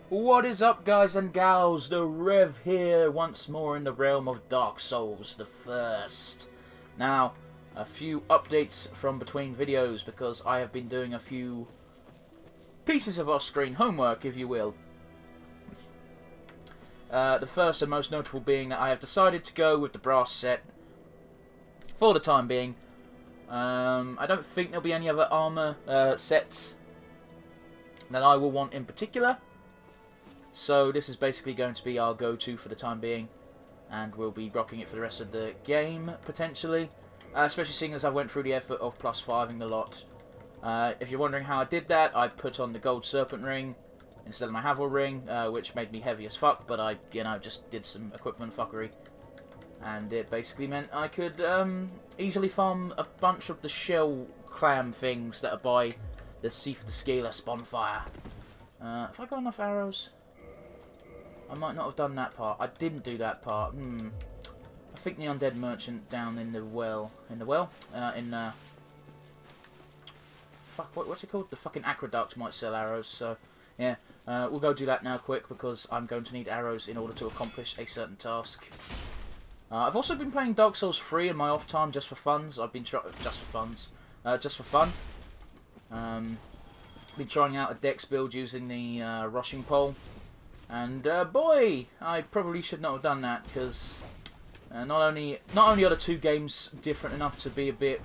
What is up, guys and gals? TheRev here, once more in the realm of Dark Souls the First. Now, a few updates from between videos, because I have been doing a few pieces of off-screen homework, if you will. The first and most notable being that I have decided to go with the brass set for the time being. I don't think there'll be any other armor sets that I will want in particular. So this is basically going to be our go-to for the time being, and we'll be rocking it for the rest of the game, potentially. Especially seeing as I went through the effort of +5ing the lot. If you're wondering how I did that, I put on the gold serpent ring instead of my Havel ring, which made me heavy as fuck, but I, just did some equipment fuckery. And it basically meant I could easily farm a bunch of the shell clam things that are by the Seath the Scaler bonfire. Have I got enough arrows? I might not have done that part. I didn't do that part. I think the undead merchant down in the well. Fuck, what's it called? The fucking aqueduct might sell arrows, so yeah. We'll go do that now quick, because I'm going to need arrows in order to accomplish a certain task. I've also been playing Dark Souls 3 in my off time, just for funs. I've been just for fun. Been trying out a dex build using the rushing pole. And boy, I probably should not have done that, because not only are the two games different enough to be a bit,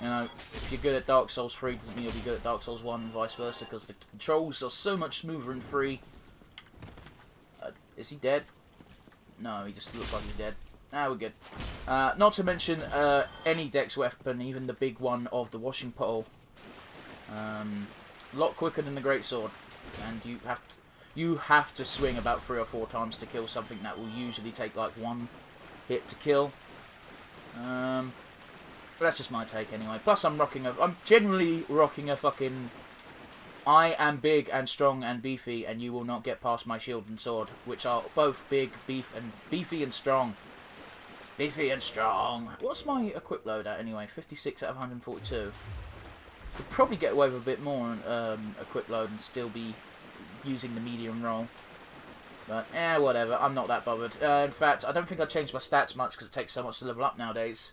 if you're good at Dark Souls 3 doesn't mean you'll be good at Dark Souls 1 and vice versa, because the controls are so much smoother in 3. Is he dead? No, he just looks like he's dead. Ah, we're good. Not to mention any dex weapon, even the big one of the washing pole, a lot quicker than the greatsword, and you have to swing about 3 or 4 times to kill something that will usually take like 1 hit to kill. But that's just my take anyway. Plus I'm generally rocking a fucking... I am big and strong and beefy, and you will not get past my shield and sword, which are both big, beefy and strong. Beefy and strong. What's my equip load at anyway? 56 out of 142. Could probably get away with a bit more equip load and still be using the medium roll, but whatever, I'm not that bothered. In fact, I don't think I changed my stats much because it takes so much to level up nowadays.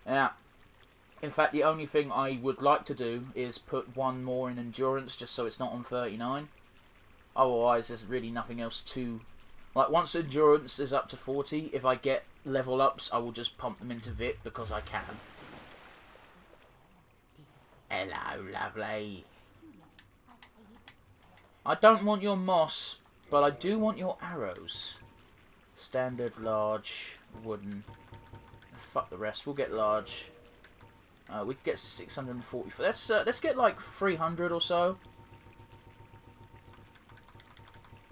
Yeah, in fact, the only thing I would like to do is put 1 more in endurance, just so it's not on 39. Otherwise, there's really nothing else to... Like, once endurance is up to 40, if I get level ups, I will just pump them into Vit, because I can. Hello, lovely. I don't want your moss, but I do want your arrows. Standard, large, wooden. Fuck the rest. We'll get large. We could get 640. Let's get like 300 or so.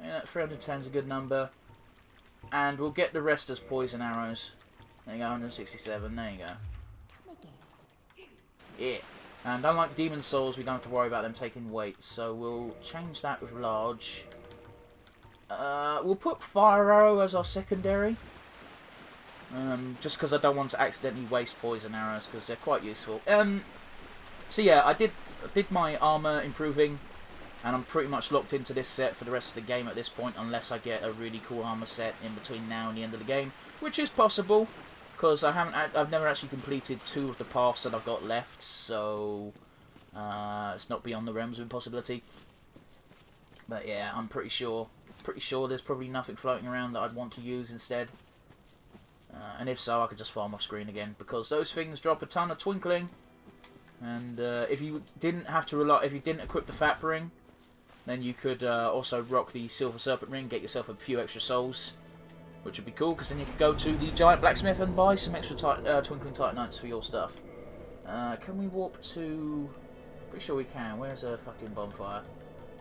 Yeah, 310 is a good number. And we'll get the rest as poison arrows. There you go, 167. There you go. Yeah. And unlike Demon Souls, we don't have to worry about them taking weight, so we'll change that with large. We'll put Fire Arrow as our secondary. Just because I don't want to accidentally waste poison arrows, because they're quite useful. So yeah, I did my armor improving, and I'm pretty much locked into this set for the rest of the game at this point, unless I get a really cool armor set in between now and the end of the game, which is possible. Because I've never actually completed 2 of the paths that I've got left, so it's not beyond the realms of impossibility. But yeah, I'm pretty sure there's probably nothing floating around that I'd want to use instead. And if so, I could just farm off screen again, because those things drop a ton of twinkling. And if you didn't equip the Fat Ring, then you could also rock the Silver Serpent Ring, get yourself a few extra souls. Which would be cool, because then you could go to the giant blacksmith and buy some extra twinkling titanites for your stuff. Can we warp to... Pretty sure we can. Where's a fucking bonfire?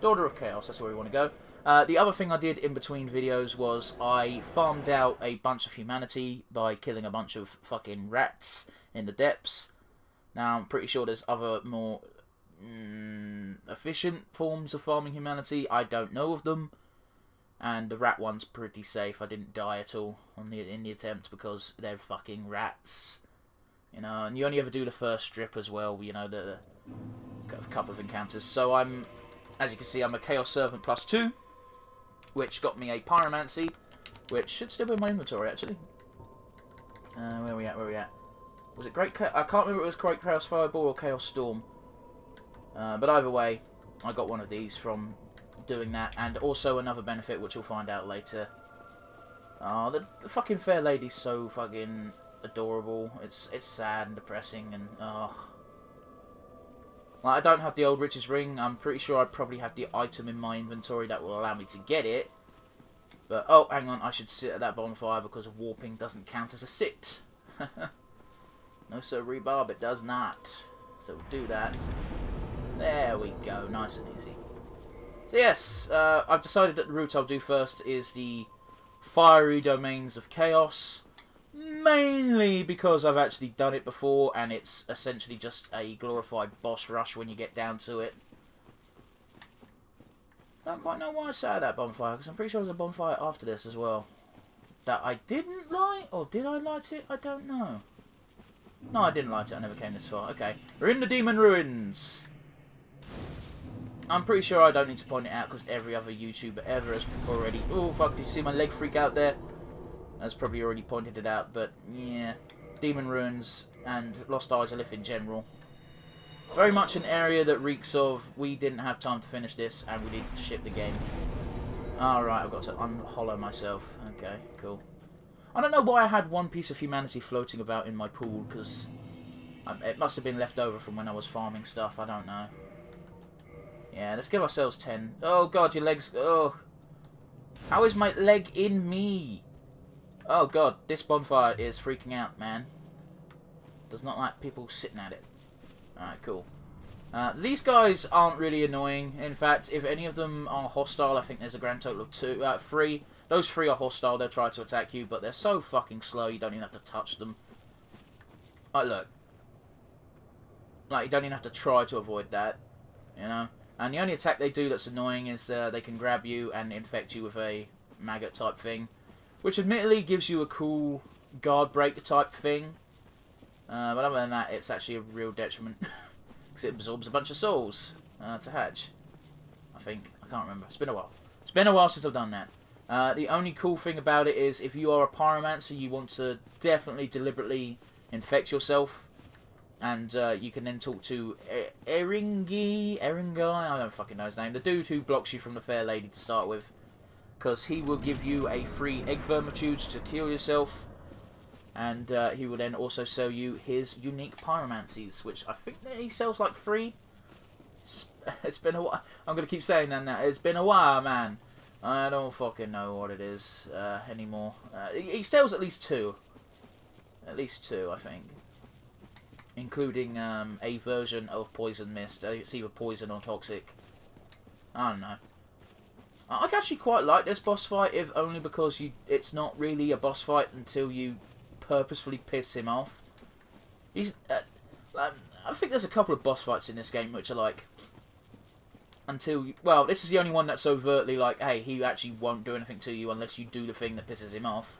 Daughter of Chaos, that's where we want to go. The other thing I did in between videos was I farmed out a bunch of humanity by killing a bunch of fucking rats in the depths. Now, I'm pretty sure there's other more efficient forms of farming humanity. I don't know of them. And the rat one's pretty safe. I didn't die at all in the attempt, because they're fucking rats. You know, and you only ever do the first strip as well, you know, the couple of encounters. So I'm, as you can see, I'm a Chaos Servant +2, which got me a Pyromancy, which should still be in my inventory, actually. Where are we at? Was it Great I can't remember if it was Great Chaos Fireball or Chaos Storm. But either way, I got one of these from doing that, and also another benefit, which we'll find out later. Oh, the fucking fair lady's so fucking adorable. It's sad and depressing, and like, I don't have the Old Riches Ring. I'm pretty sure I probably have the item in my inventory that will allow me to get it. But, oh, hang on, I should sit at that bonfire because warping doesn't count as a sit. No sir, rhubarb, it does not. So we'll do that. There we go, nice and easy. So yes, I've decided that the route I'll do first is the Fiery Domains of Chaos. Mainly because I've actually done it before, and it's essentially just a glorified boss rush when you get down to it. I don't quite know why I started that bonfire, because I'm pretty sure there's a bonfire after this as well. That I didn't light, or did I light it? I don't know. No, I didn't light it, I never came this far. Okay, we're in the Demon Ruins. I'm pretty sure I don't need to point it out, because every other YouTuber ever has already... Oh, fuck, did you see my leg freak out there? Has probably already pointed it out, but yeah. Demon Ruins and Lost Izalith in general. Very much an area that reeks of, we didn't have time to finish this, and we needed to ship the game. Alright, I've got to unhollow myself. Okay, cool. I don't know why I had one piece of humanity floating about in my pool, because it must have been left over from when I was farming stuff, I don't know. Yeah, let's give ourselves 10. Oh god, your legs... Oh. How is my leg in me? Oh god, this bonfire is freaking out, man. Does not like people sitting at it. Alright, cool. These guys aren't really annoying. In fact, if any of them are hostile, I think there's a grand total of 3. Those 3 are hostile, they'll try to attack you, but they're so fucking slow you don't even have to touch them. Like, look. Like, you don't even have to try to avoid that. You know? And the only attack they do that's annoying is they can grab you and infect you with a maggot type thing. Which admittedly gives you a cool guard break type thing. But other than that, it's actually a real detriment. Because it absorbs a bunch of souls to hatch. I think. I can't remember. It's been a while. It's been a while since I've done that. The only cool thing about it is if you are a pyromancer, you want to definitely deliberately infect yourself. And you can then talk to Eringai, I don't fucking know his name. The dude who blocks you from the fair lady to start with. Because he will give you a free egg vermitude to kill yourself. And he will then also sell you his unique pyromancies, which I think that he sells like 3. It's been a while. I'm going to keep saying that now. It's been a while, man. I don't fucking know what it is anymore. He sells at least 2. At least 2, I think. Including a version of Poison Mist. It's either poison or toxic. I don't know. I actually quite like this boss fight, if only because it's not really a boss fight until you purposefully piss him off. He's, I think there's a couple of boss fights in this game which are like, well, this is the only one that's overtly like, hey, he actually won't do anything to you unless you do the thing that pisses him off.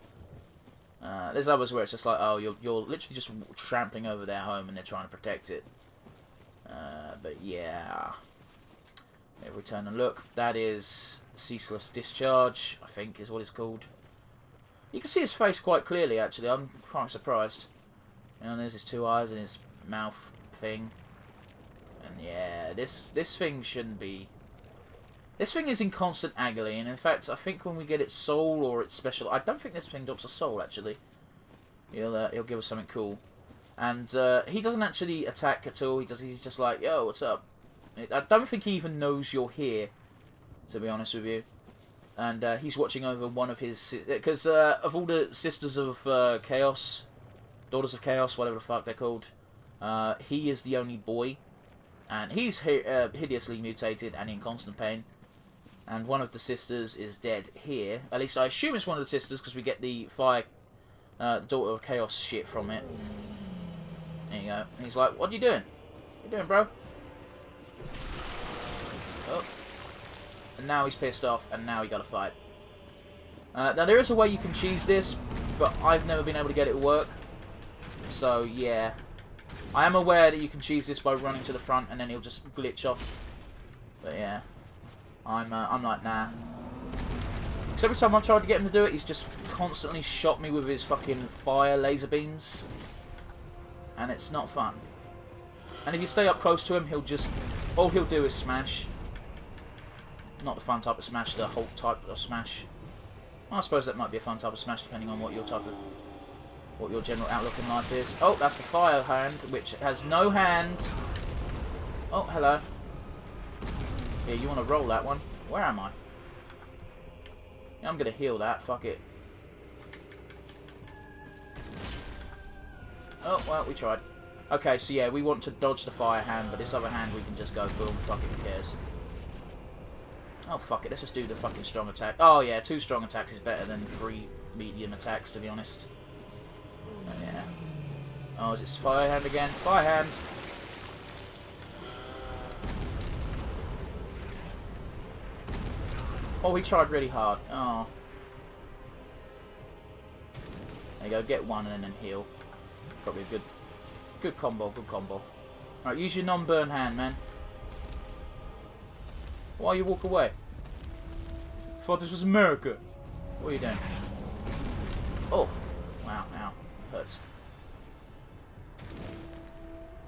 There's others where it's just like, oh, you're literally just trampling over their home and they're trying to protect it. But yeah. Return and look. That is Ceaseless Discharge, I think is what it's called. You can see his face quite clearly, actually. I'm quite surprised. And there's his 2 eyes and his mouth thing. And yeah, this thing shouldn't be... This thing is in constant agony, and in fact, I think when we get its soul or its special... I don't think this thing drops a soul, actually. He'll give us something cool. And he doesn't actually attack at all. He's just like, yo, what's up? I don't think he even knows you're here, to be honest with you. And he's watching over one of his... Because of all the Sisters of Chaos, Daughters of Chaos, whatever the fuck they're called, he is the only boy. And he's hideously mutated and in constant pain. And one of the sisters is dead here. At least I assume it's one of the sisters, because we get the the Daughter of Chaos shit from it. There you go. And he's like, what are you doing? What are you doing, bro? Oh. And now he's pissed off, and now he got to fight. Now there is a way you can cheese this, but I've never been able to get it to work. So yeah, I am aware that you can cheese this by running to the front and then he'll just glitch off. But yeah, I'm like, nah. Because every time I've tried to get him to do it, he's just constantly shot me with his fucking fire laser beams. And it's not fun. And if you stay up close to him, he'll just... all he'll do is smash. Not the fun type of smash, the Hulk type of smash. Well, I suppose that might be a fun type of smash, depending on what your type of... what your general outlook in life is. Oh, that's the fire hand, which has no hand. Oh, hello. Yeah, you want to roll that one. Where am I? Yeah, I'm going to heal that. Fuck it. Oh, well, we tried. Okay, so yeah, we want to dodge the fire hand, but this other hand we can just go boom, fuck it, who cares? Oh, fuck it, let's just do the fucking strong attack. Oh, yeah, 2 strong attacks is better than 3 medium attacks, to be honest. Oh, yeah. Oh, is it fire hand again? Fire hand! Oh, we tried really hard. Oh. There you go, get one and then heal. Probably a good combo, good combo. Alright, use your non-burn hand, man. Why you walk away? Thought this was America. What are you doing? Oh, wow, ow, hurts.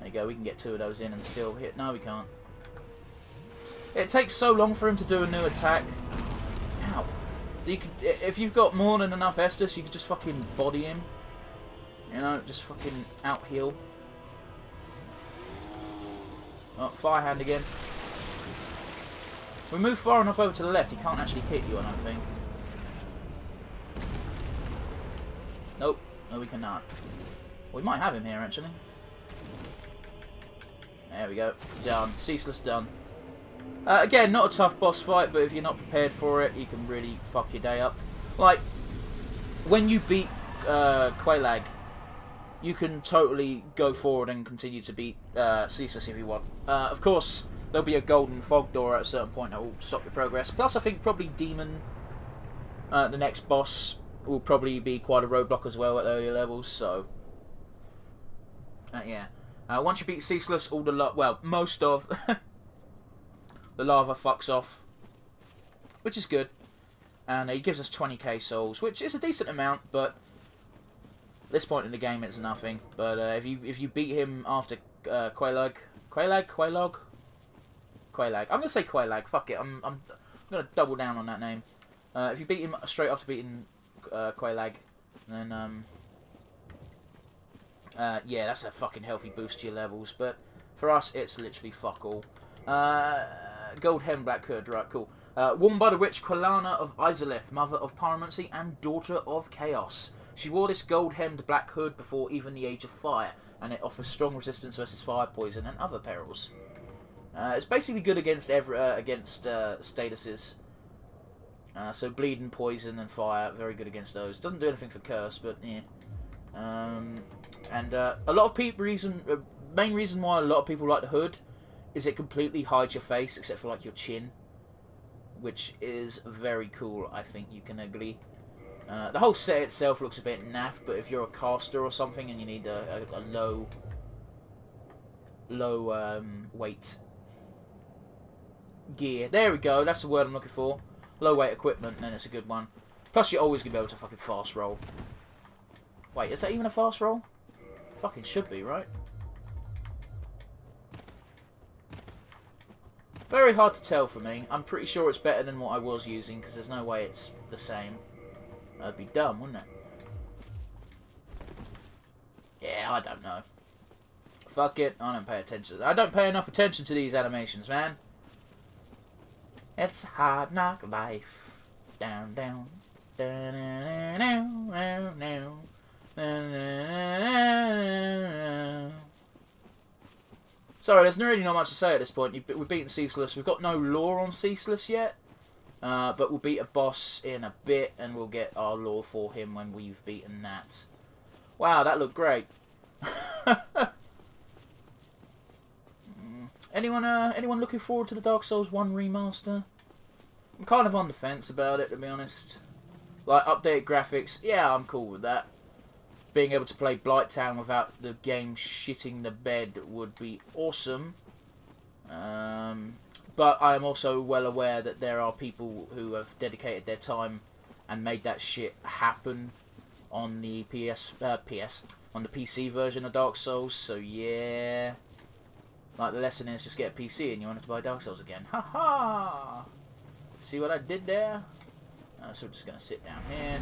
There you go, we can get 2 of those in and still hit. No, we can't. It takes so long for him to do a new attack. Ow. You could, if you've got more than enough Estus, you could just fucking body him. You know, just fucking out heal. Oh, fire hand again. If we move far enough over to the left, he can't actually hit you, I don't think. Nope. No, we cannot. We might have him here, actually. There we go. Done. Ceaseless done. Again, not a tough boss fight, but if you're not prepared for it, you can really fuck your day up. Like, when you beat Quelaag, you can totally go forward and continue to beat Ceaseless if you want. Of course, there'll be a golden fog door at a certain point that will stop your progress. Plus, I think probably Demon, the next boss, will probably be quite a roadblock as well at earlier levels, so... yeah. Once you beat Ceaseless, all the well, most of the lava fucks off, which is good. And he gives us 20k souls, which is a decent amount, but at this point in the game it's nothing. But if you beat him after Quelaag, I'm gonna say Quelaag. Fuck it, I'm gonna double down on that name. If you beat him straight after beating Quelaag, then yeah, that's a fucking healthy boost to your levels. But for us, it's literally fuck all. Gold hem, black hood, right? Cool. Worn by the witch Quelana of Izalith, mother of pyromancy and daughter of chaos. She wore this gold-hemmed black hood before even the Age of Fire, and it offers strong resistance versus fire, poison, and other perils. It's basically good against statuses. So bleeding, poison, and fire, very good against those. Doesn't do anything for curse, but yeah. And a lot of people main reason why a lot of people like the hood is it completely hides your face except for like your chin, which is very cool. I think you can agree. The whole set itself looks a bit naff, but if you're a caster or something and you need a low weight gear, there we go, that's the word I'm looking for. Low weight equipment, then it's a good one. Plus you're always going to be able to fucking fast roll. Wait, is that even a fast roll? Fucking should be, right? Very hard to tell for me. I'm pretty sure it's better than what I was using, because there's no way it's the same. That'd be dumb, wouldn't it? Yeah, I don't know. Fuck it, I don't pay attention. I don't pay enough attention to these animations, man. It's a hard knock life. Down, down. Down, down, down, down, down. Sorry, there's really not much to say at this point. We've beaten Ceaseless. We've got no lore on Ceaseless yet. But we'll beat a boss in a bit, and we'll get our lore for him when we've beaten that. Wow, that looked great. Anyone looking forward to the Dark Souls 1 remaster? I'm kind of on the fence about it, to be honest. Like, updated graphics, yeah, I'm cool with that. being able to play Blighttown without the game shitting the bed would be awesome. But I am also well aware that there are people who have dedicated their time and made that shit happen on the on the PC version of Dark Souls. So yeah, like the lesson is just get a PC and you want to buy Dark Souls again. Ha ha! See what I did there? So we're just gonna sit down here.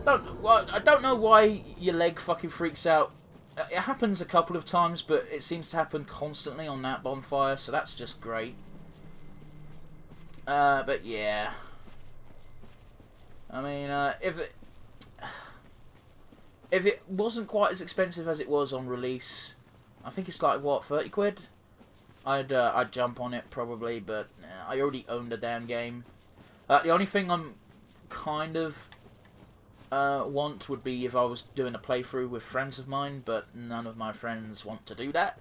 I don't know why your leg fucking freaks out. It happens a couple of times, but it seems to happen constantly on that bonfire, so that's just great. But yeah. I mean, if it wasn't quite as expensive as it was on release, I think it's like, what, 30 quid? I'd jump on it probably, but I already owned the damn game. The only thing I'm kind of want would be if I was doing a playthrough with friends of mine, but none of my friends want to do that.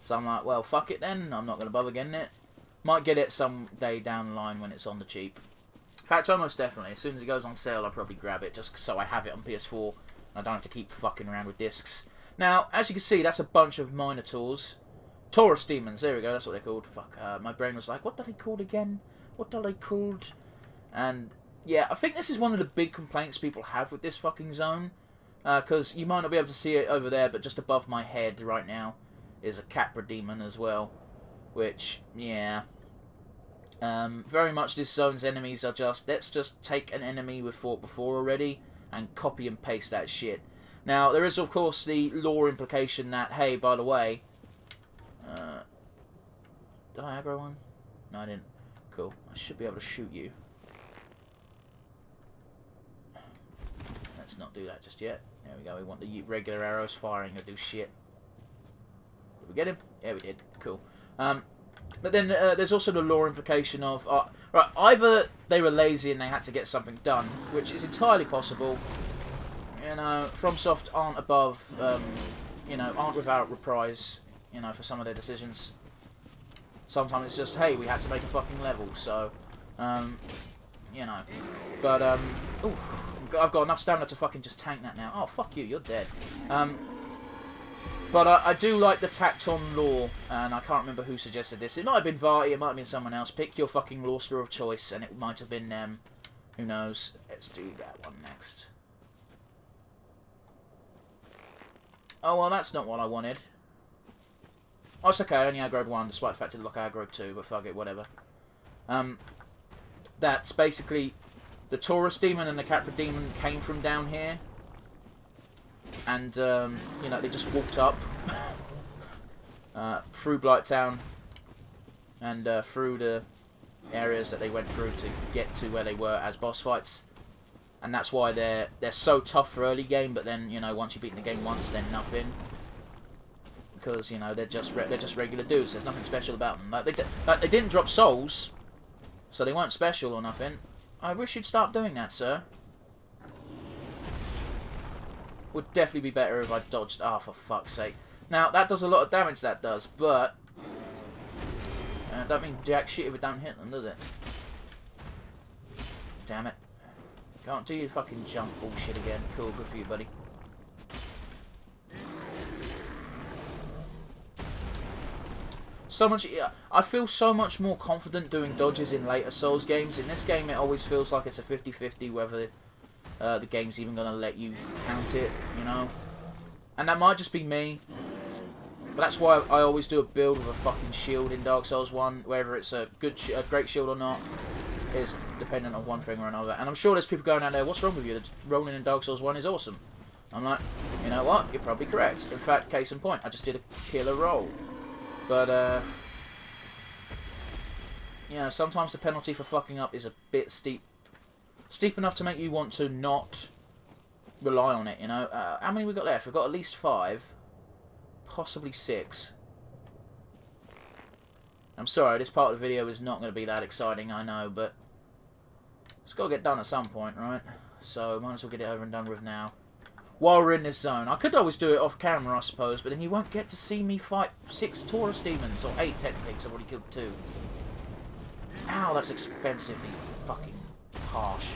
So I'm like, well, fuck it then. I'm not going to bother getting it. Might get it some day down the line when it's on the cheap. In fact, almost definitely. As soon as it goes on sale, I'll probably grab it just so I have it on PS4 and I don't have to keep fucking around with discs. Now, as you can see, that's a bunch of Minotaurs. Taurus demons, there we go, that's what they're called. Fuck, my brain was like, what are they called again? What are they called? And yeah, I think this is one of the big complaints people have with this fucking zone. Because you might not be able to see it over there, but just above my head right now is a Capra demon as well. Which, yeah. Very much this zone's enemies are just, let's just take an enemy we've fought before already and copy and paste that shit. Now, there is of course the lore implication that, hey, by the way, did I aggro one? No, I didn't. Cool. I should be able to shoot you. Let's not do that just yet. There we go. We want the regular arrows firing to do shit. Did we get him? Yeah, we did. Cool. But then there's also the lore implication of... right, either they were lazy and they had to get something done, which is entirely possible. You know, FromSoft aren't above... you know, aren't without reprise, you know, for some of their decisions. Sometimes it's just, hey, we had to make a fucking level, so... you know. But, ooh, I've got enough stamina to fucking just tank that now. Oh, fuck you, you're dead. But I do like the tacked-on lore, and I can't remember who suggested this. It might have been Varty, it might have been someone else. Pick your fucking lore store of choice, and it might have been them. Who knows? Let's do that one next. Oh, well, that's not what I wanted. Oh, it's okay, I only aggroed one, despite the fact it looked like I aggroed two, but fuck it, whatever. That's basically... The Taurus demon and the Capra demon came from down here. And, you know, they just walked up through Blighttown and through the areas that they went through to get to where they were as boss fights. And that's why they're so tough for early game, but then, you know, once you've beaten the game once, then nothing. Because, you know, they're just regular dudes. There's nothing special about them. Like, they didn't drop souls, so they weren't special or nothing. I wish you'd start doing that, sir. Would definitely be better if I dodged. Ah, oh, for fuck's sake. Now, that does a lot of damage, that does, but... don't mean jack shit if it don't hit them, does it? Damn it. Can't do your fucking jump bullshit again. Cool, good for you, buddy. So much... Yeah, I feel so much more confident doing dodges in later Souls games. In this game, it always feels like it's a 50-50 whether... the game's even going to let you count it, you know? And that might just be me. But that's why I always do a build with a fucking shield in Dark Souls 1. Whether it's a great shield or not is dependent on one thing or another. And I'm sure there's people going out there, what's wrong with you? The rolling in Dark Souls 1 is awesome. I'm like, you know what? You're probably correct. In fact, case in point, I just did a killer roll. But, you know, sometimes the penalty for fucking up is a bit steep. Steep enough to make you want to not rely on it, you know. How many we got left? We've got at least 5. Possibly 6. I'm sorry, this part of the video is not going to be that exciting, I know, but it's got to get done at some point, right? So, might as well get it over and done with now. While we're in this zone. I could always do it off camera, I suppose, but then you won't get to see me fight 6 Taurus demons, or 8 technically, because I've already killed 2. Ow, that's expensively fucking harsh.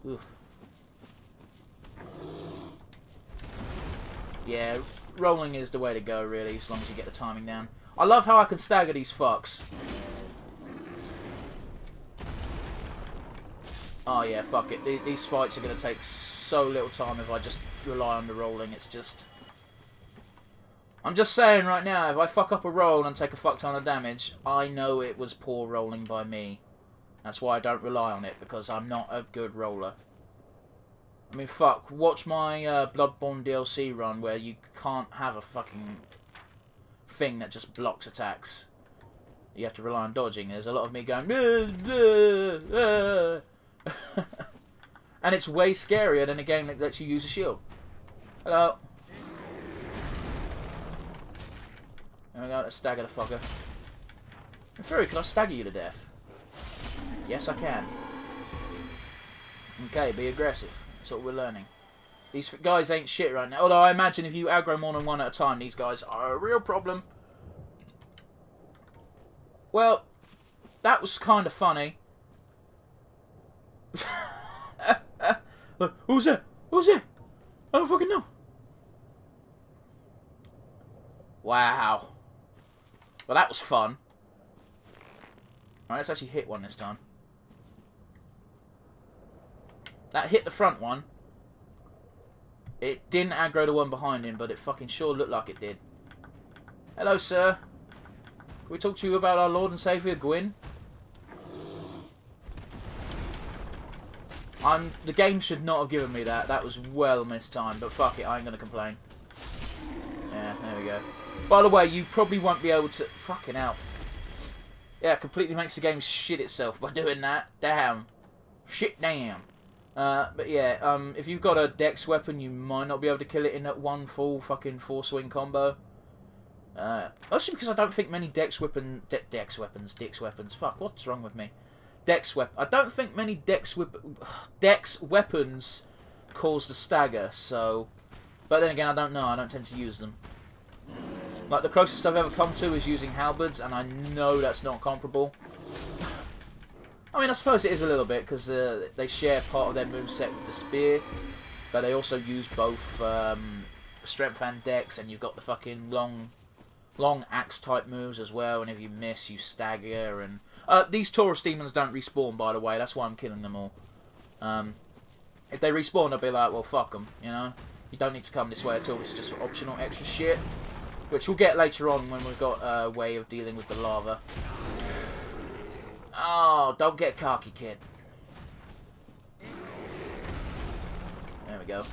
Oof. Yeah, rolling is the way to go, really, as long as you get the timing down. I love how I can stagger these fucks. Oh yeah, fuck it. These fights are going to take so little time if I just rely on the rolling. It's just... I'm just saying right now, if I fuck up a roll and take a fuck ton of damage, I know it was poor rolling by me. That's why I don't rely on it, because I'm not a good roller. I mean, fuck, watch my Bloodborne DLC run where you can't have a fucking thing that just blocks attacks. You have to rely on dodging. There's a lot of me going... And it's way scarier than a game that lets you use a shield. Hello. There we go, let's stagger the fucker. In theory, can I stagger you to death? Yes, I can. Okay, be aggressive. That's what we're learning. These guys ain't shit right now. Although I imagine if you aggro more than one at a time, these guys are a real problem. Well, that was kind of funny. Who's it? Who's it? I don't fucking know. Wow. Well, that was fun. Alright, let's actually hit one this time. That hit the front one. It didn't aggro the one behind him, but it fucking sure looked like it did. Hello, sir. Can we talk to you about our Lord and Saviour, Gwyn? The game should not have given me that. That was well mistimed, but fuck it, I ain't gonna complain. Yeah, there we go. By the way, you probably won't be able to... Fucking hell. Yeah, it completely makes the game shit itself by doing that. Damn. Shit damn. But yeah, if you've got a dex weapon, you might not be able to kill it in that one full fucking 4-swing combo. Also because I don't think many dex weapons... Fuck, what's wrong with me? Dex weapon. I don't think many dex weapons cause the stagger, so... But then again, I don't know. I don't tend to use them. Like, the closest I've ever come to is using halberds, and I know that's not comparable. I mean, I suppose it is a little bit, because they share part of their moveset with the spear, but they also use both strength and dex, and you've got the fucking long axe-type moves as well, and if you miss, you stagger, and... these Taurus demons don't respawn, by the way, that's why I'm killing them all. If they respawn, I'll be like, well, fuck them, you know? You don't need to come this way at all, it's just for optional extra shit. Which we'll get later on when we've got a way of dealing with the lava. Oh, don't get cocky, kid. There we go.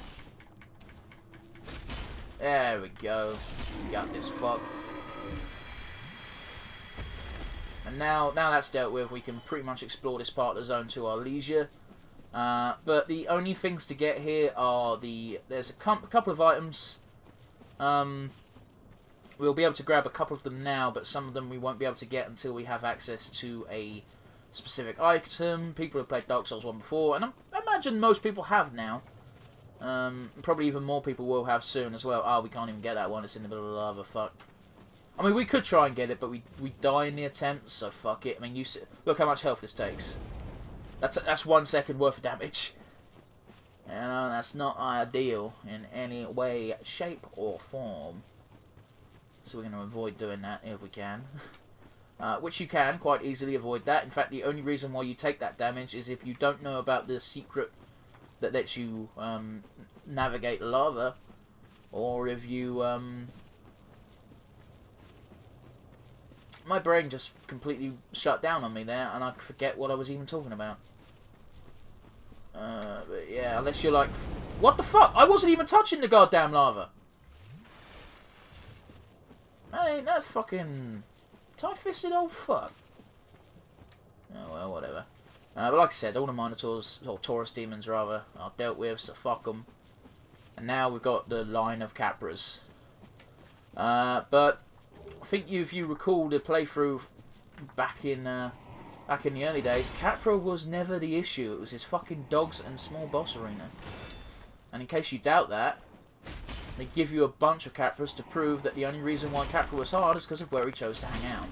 There we go. We got this fuck. And now that's dealt with, we can pretty much explore this part of the zone to our leisure. But the only things to get here are there's a couple of items. We'll be able to grab a couple of them now, but some of them we won't be able to get until we have access to a specific item. People have played Dark Souls 1 before, and I imagine most people have now. Probably even more people will have soon as well. Oh, we can't even get that one, it's in the middle of the lava, fuck. I mean, we could try and get it, but we die in the attempt, so fuck it. I mean, look how much health this takes. That's 1 second worth of damage. You know, that's not ideal in any way, shape, or form. So we're going to avoid doing that if we can. Which you can quite easily avoid that. In fact, the only reason why you take that damage is if you don't know about the secret that lets you navigate the lava. Or if you... My brain just completely shut down on me there, and I forget what I was even talking about. But yeah, unless you're like... What the fuck? I wasn't even touching the goddamn lava! Hey, that's fucking tight-fisted old fuck. Oh well, whatever. But like I said, all the Minotaurs, or Taurus demons rather, are dealt with, so fuck them. And now we've got the line of Capras. But I think if you recall the playthrough back in the early days, Capra was never the issue. It was his fucking dogs and small boss arena. And in case you doubt that, they give you a bunch of Capras to prove that the only reason why Capra was hard is because of where he chose to hang out.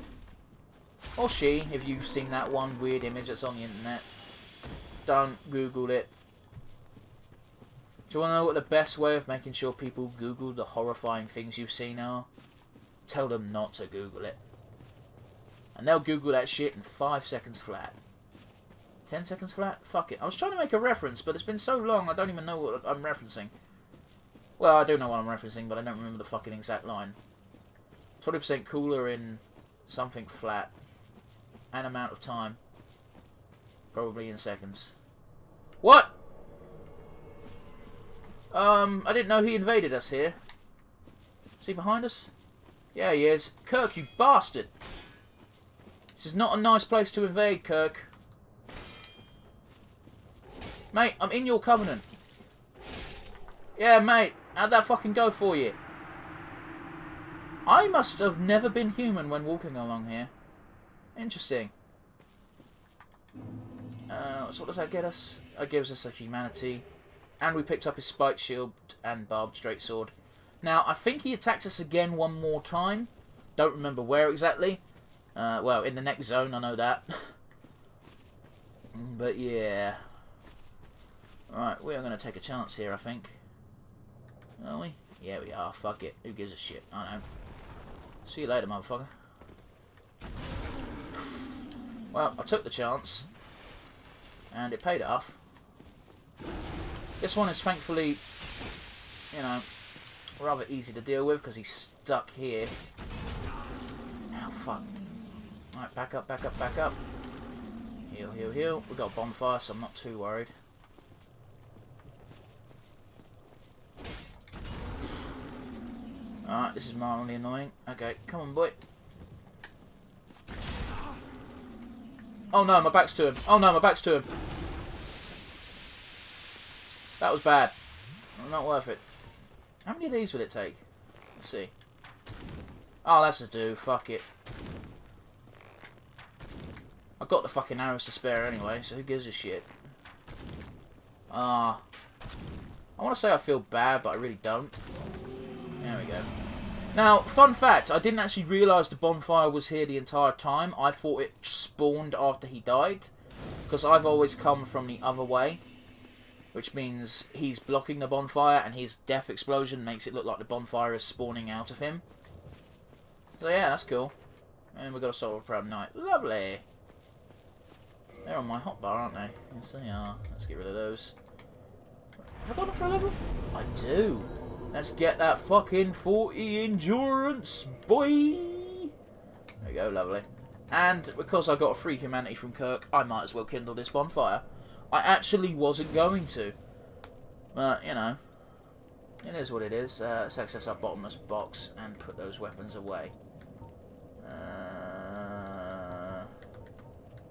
Or she, if you've seen that one weird image that's on the internet. Don't Google it. Do you want to know what the best way of making sure people Google the horrifying things you've seen are? Tell them not to Google it. And they'll Google that shit in 5 seconds flat. 10 seconds flat? Fuck it. I was trying to make a reference, but it's been so long I don't even know what I'm referencing. Well, I do know what I'm referencing, but I don't remember the fucking exact line. 20% cooler in something flat. An amount of time. Probably in seconds. What? I didn't know he invaded us here. Is he behind us? Yeah, he is. Kirk, you bastard! This is not a nice place to invade, Kirk. Mate, I'm in your covenant. Yeah, mate. How'd that fucking go for you? I must have never been human when walking along here. Interesting. So what does that get us? That gives us a humanity. And we picked up his spike shield and barbed straight sword. Now, I think he attacked us again one more time. Don't remember where exactly. Well, in the next zone, I know that. But yeah. Alright, we are going to take a chance here, I think. Are we? Yeah, we are. Fuck it. Who gives a shit? I know. See you later, motherfucker. Well, I took the chance. And it paid off. This one is thankfully, you know, rather easy to deal with because he's stuck here. Ow, fuck. Alright, back up, back up, back up. Heal, heal, heal. We've got a bonfire, so I'm not too worried. Alright, this is mildly annoying. Okay, come on, boy. Oh no, my back's to him. Oh no, my back's to him. That was bad. Not worth it. How many of these would it take? Let's see. Oh, that's a do. Fuck it. I've got the fucking arrows to spare anyway, so who gives a shit? I want to say I feel bad, but I really don't. There we go. Now, fun fact, I didn't actually realise the bonfire was here the entire time. I thought it spawned after he died, because I've always come from the other way, which means he's blocking the bonfire, and his death explosion makes it look like the bonfire is spawning out of him. So yeah, that's cool. And we've got a Soul of Proud Knight. Lovely! They're on my hotbar, aren't they? Yes, they are. Let's get rid of those. Have I got it for a level? I do. Let's get that fucking 40 endurance, boy! There we go, lovely. And because I got a free humanity from Kirk, I might as well kindle this bonfire. I actually wasn't going to. But, you know, it is what it is. Let's access our bottomless box and put those weapons away.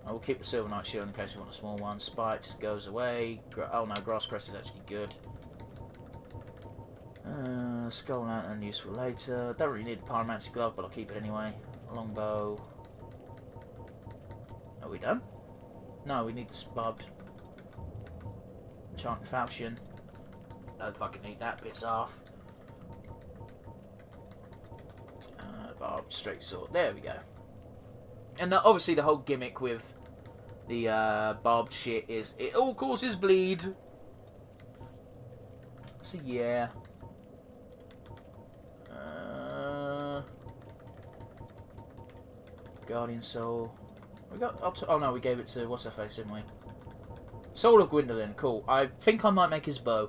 I will keep the Silver Knight shield in case you want a small one. Spike just goes away. Oh no, Grass Crest is actually good. Skull Lantern useful later. Don't really need the Pyromancy Glove, but I'll keep it anyway. Longbow. Are we done? No, we need the barbed Enchanted Falchion. Don't fucking need that, piss off. Barbed straight sword. There we go. And obviously the whole gimmick with the barbed shit is it all causes bleed. So yeah. Guardian Soul. We got. Oh no, we gave it to what's her face, didn't we? Soul of Gwendolyn. Cool. I think I might make his bow.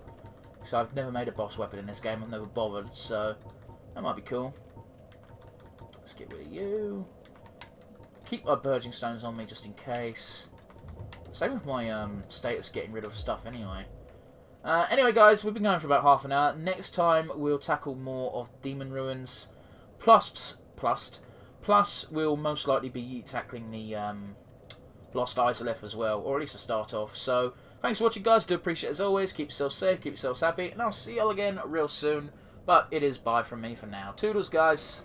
So I've never made a boss weapon in this game. I've never bothered. So that might be cool. Let's get rid of you. Keep my Burging Stones on me just in case. Same with my status getting rid of stuff anyway. Anyway, guys, we've been going for about half an hour. Next time, we'll tackle more of Demon Ruins. Plus, we'll most likely be tackling the Lost Izalith as well, or at least to start off. So, thanks for watching, guys. Do appreciate it as always. Keep yourselves safe, keep yourselves happy, and I'll see y'all again real soon. But it is bye from me for now. Toodles, guys.